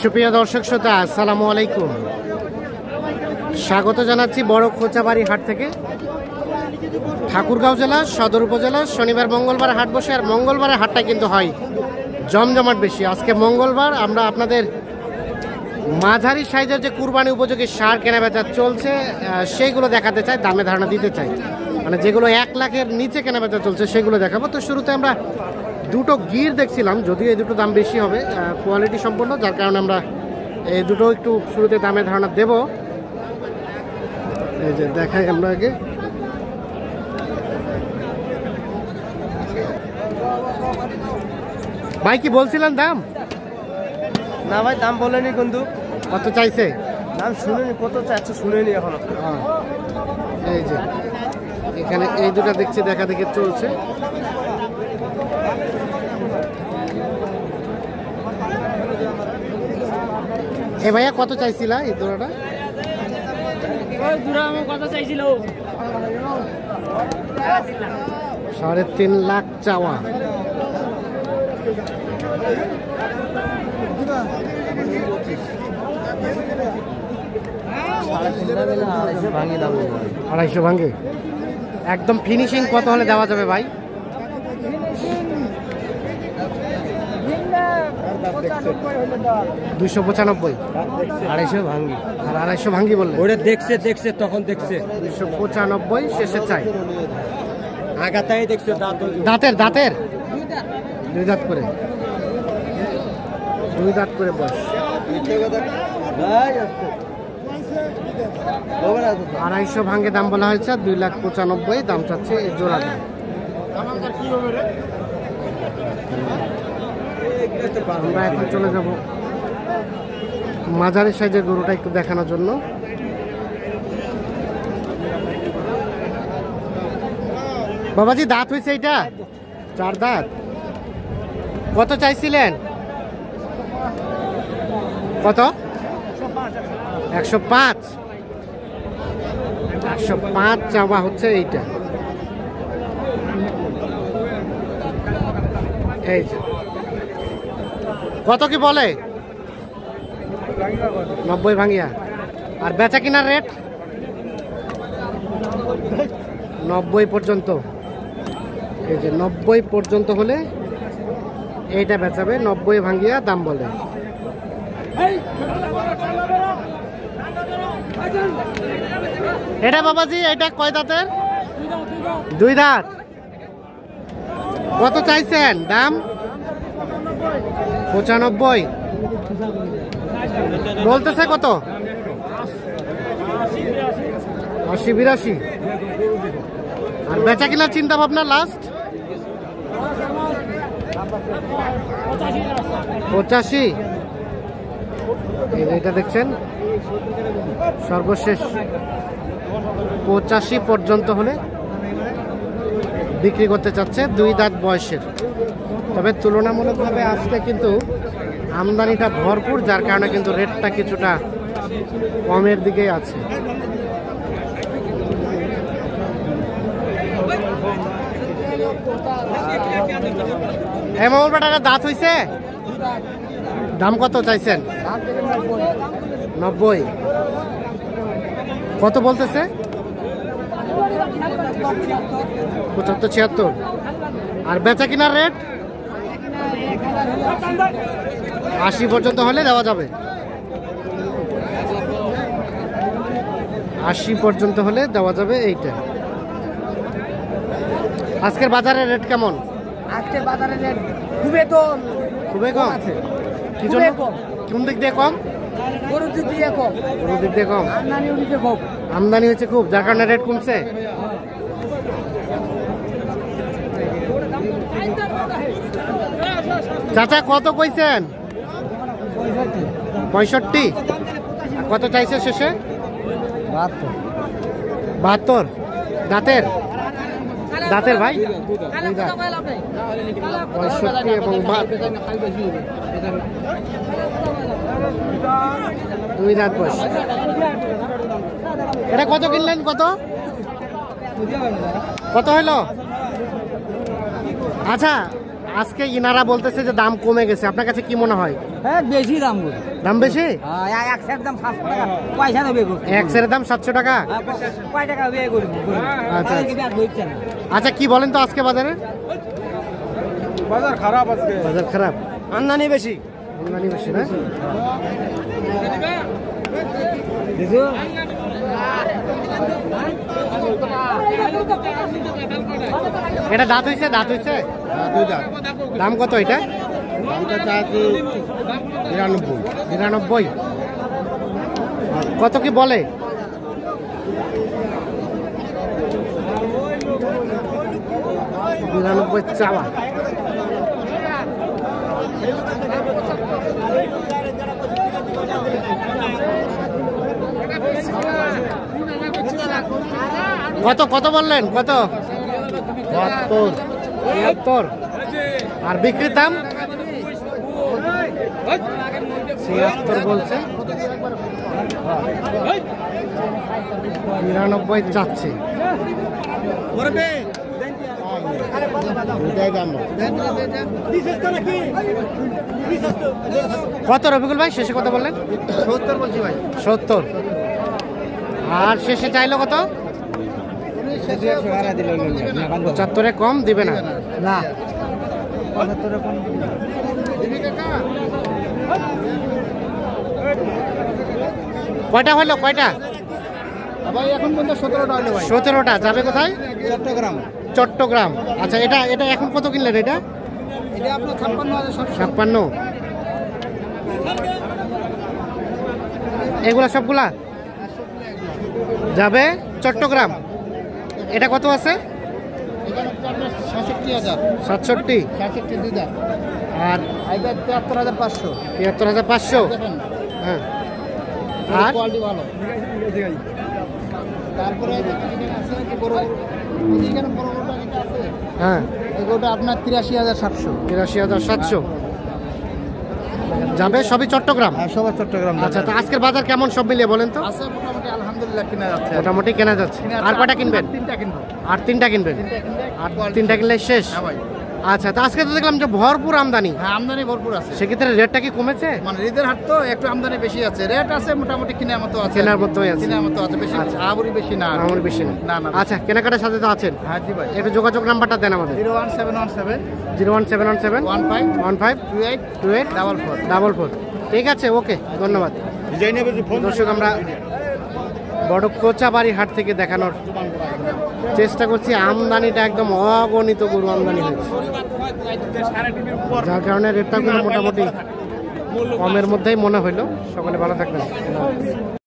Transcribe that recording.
সুপ্রিয় দর্শক শ্রোতা, আসসালামু আলাইকুম। স্বাগত জানাচ্ছি বড় খোঁচাবাড়ি হাট থেকে। ঠাকুরগাঁও জেলা সদর উপজেলা শনিবার মঙ্গলবার হাট বসে, আর মঙ্গলবারের হাটটা কিন্তু হয় জমজমাট বেশি। আজকে মঙ্গলবার আমরা আপনাদের মাঝারি সাইজের যে কুরবানি উপযোগী সার কেনাবেচা চলছে সেইগুলো দেখাতে চাই, দামে ধারণা দিতে চাই। মানে যেগুলো 1 লাখের নিচে কেনাবেচা চলছে সেগুলো দেখাবো। তো শুরুতে আমরা দুটো গির দেখছিলাম, যদিও এই দুটো দাম বেশি হবে, কোয়ালিটি সম্পন্ন, যার কারণে আমরা এই দুটো একটু শুরুতে দামে ধারণা দেব। এই যে দেখাই আমরা আগে। ভাই কি বলছিলেন দাম? না ভাই, দাম বলেনি কিন্তু। কত চাইছে? দাম শুনেনি, কত চাইছে শুনেনি এখনো। এই যে এখানে এই দুটো দেখছি দেখা দেখে চলছে। এ ভাইয়া কত চাইছিলা এই দুটোটা? কত চাইছিল? 3.5 লাখ চাওয়া। আড়াইশো ভাঙে একদম ফিনিশিং। কত হলে দেওয়া যাবে ভাই? 295। 250 ভাঙ্গি। আর 250 ভাঙ্গি বললে? ওটা দেখছে তখন দেখছে 295 শেষে চাই। আগাতাই দেখছে। দাঁতের 2 দাঁত করে, 2 দাঁত করে বয়স। 250 ভাঙ্গে দাম বলা হয়েছে, 2,95,000 দাম চাচ্ছে এই জোড়া। আমরা এখন চলে যাব মাঝারি সাইজের গরুটা একটু দেখানোর জন্য। বাবাজি দাঁত হয়েছে এইটা? 4 দাঁত। কত চাইছিলেন? কত? 105 চাওয়া হচ্ছে এইটা। এই কত কি বলে? 90 ভাঙিয়া। আর বেচা কিনার রেট 90 পর্যন্ত। এই যে 90 পর্যন্ত হলে এইটা বেচাবে, 90 ভাঙিয়া দাম বলে। এটা বাবাজি এটা কয় দাঁতের? 2 দাঁত। কত চাইছেন দাম? 95 বলতেছে। কত? 80-82। আর বেচা কিনার চিন্তা ভাবনা লাস্ট 85। এটা দেখছেন সর্বশেষ 85 পর্যন্ত হলে বিক্রি করতে চাচ্ছে, 2 দাঁত বয়সের। তবে তুলনামূলকভাবে আজকে কিন্তু আমদানিটা ভরপুর, যার কারণে কিন্তু রেটটা কিছুটা কমের দিকেই আছে। এমন টাকা দাঁত হইছে? দাম কত চাইছেন? 90। কত বলতেছে? 75-76। আর বেচা কিনার রেট 80 পর্যন্ত হলে দেওয়া যাবে। 80 পর্যন্ত হলে দেওয়া যাবে এইটা। আজকের বাজারের রেট কেমন? আজকের বাজারের রেট খুবই কম আছে। কি জন্য? কোন দিক দিয়ে কম? গরুর দিক দিয়ে কম। গরুর দিক দিয়ে কম। আমদানি হয়েছে খুব, যার কারণে রেট কমছে। চাচা কত কইছেন? 65। কত চাইছে শেষে? 72। দাঁতের ভাই 2 দাঁত। 65 এবং 2 দাঁত বয়স। এটা কত কিনলেন? কত হইল? আচ্ছা আজকে ইনারা বলতেছে যে দাম কমে গেছে, আপনার কাছে কি মনে হয়? হ্যাঁ বেশি দাম বলি। দাম বেশি? এক সের দাম 700 টাকা, পয়সা দেবে গো। এক সেরের দাম 700 টাকা। কয় টাকা বিয়ে করি? আচ্ছা, আচ্ছা আচ্ছা কি বলেন তো আজকে বাজারে? বাজার খারাপ আজকে, বাজার খারাপ, আমদানি বেশি। আমদানি বেশি না? এটা দাঁত হইছে? দাঁত হইছে? দুই দাম। দাম কত এটা? দামটা চাচ্ছি 93। 93। কত কি বলে? নিরানব্বই চাওয়া। কত কত বললেন? কত? 72। 73। আর বিক্রির দাম 76 বলছে, 99 চাচ্ছে। কত রফিকুল ভাই শেষে কত বললেন? 70 বলছি ভাই। 70। আর শেষে চাইলো কত? 75 কম দিবে না? না 75 কম। কয়টা হলো? কয়টা? ভাই এখন পর্যন্ত 17টা হলো ভাই। 17টা। যাবে কোথায়? চট্টগ্রাম। চট্টগ্রাম। আচ্ছা, এটা এটা এখন কত কিনলেন? এটা এটা আপনার 56,000। 56। এগুলা সবগুলা যাবে চট্টগ্রাম। এটা কত আছে? 66,000। 67। 66 দুই দাম। আর এটা 73,500। 73,500। হ্যাঁ। আর কোয়ালিটি ভালো। তারপরে আছে কি বড় এখানে বড় বড় যেটা আছে, হ্যাঁ, এগুলোটা আপনার 83,700। 83,700 যাবে। সবই চট্টগ্রাম। আর সবাই চট্টগ্রাম। আচ্ছা, তো আজকের বাজার কেমন সব মিলিয়ে বলেন তো? আছে মোটামুটি আলহামদুলিল্লাহ কিনা যাচ্ছে। মোটামুটি কেনা যাচ্ছে। আর কয়টা কিনবেন? 3টা কিনবো। আর 3টা কিনবেন? আর 3টা কিনলে শেষ? হ্যাঁ ভাই। আচ্ছা, তো আজকে তো দেখলাম যে ভরপুর আমদানি। হ্যাঁ আমদানি ভরপুর আছে। সেক্ষেত্রে রেটটা কি কমেছে? মানে ঈদের হাট তো একটু আমদানি বেশি আছে, রেট আছে মোটামুটি কেনার মতো আছে। কেনার মতোই আছে। কেনার মতো আছে, বেশি আচ্ছা। আহামরি বেশি না। আমার বেশি না। না না। আচ্ছা, কেনাকাটার সাথে তো আছেন। হ্যাঁ জি ভাই। একটু যোগাযোগ নাম্বারটা দেন আমাদের। 01717 01717 15 15 28 28 44। 44। ঠিক আছে, ওকে, ধন্যবাদ। দর্শক, আমরা বড় কোচাবাড়ি হাট থেকে দেখানোর চেষ্টা করছি। আমদানিটা একদম অগণিত গরু আমদানি হয়েছে, যার কারণে রেটটা কিন্তু মোটামুটি কমের মধ্যেই মনে হইলো। সকলে ভালো থাকবেন।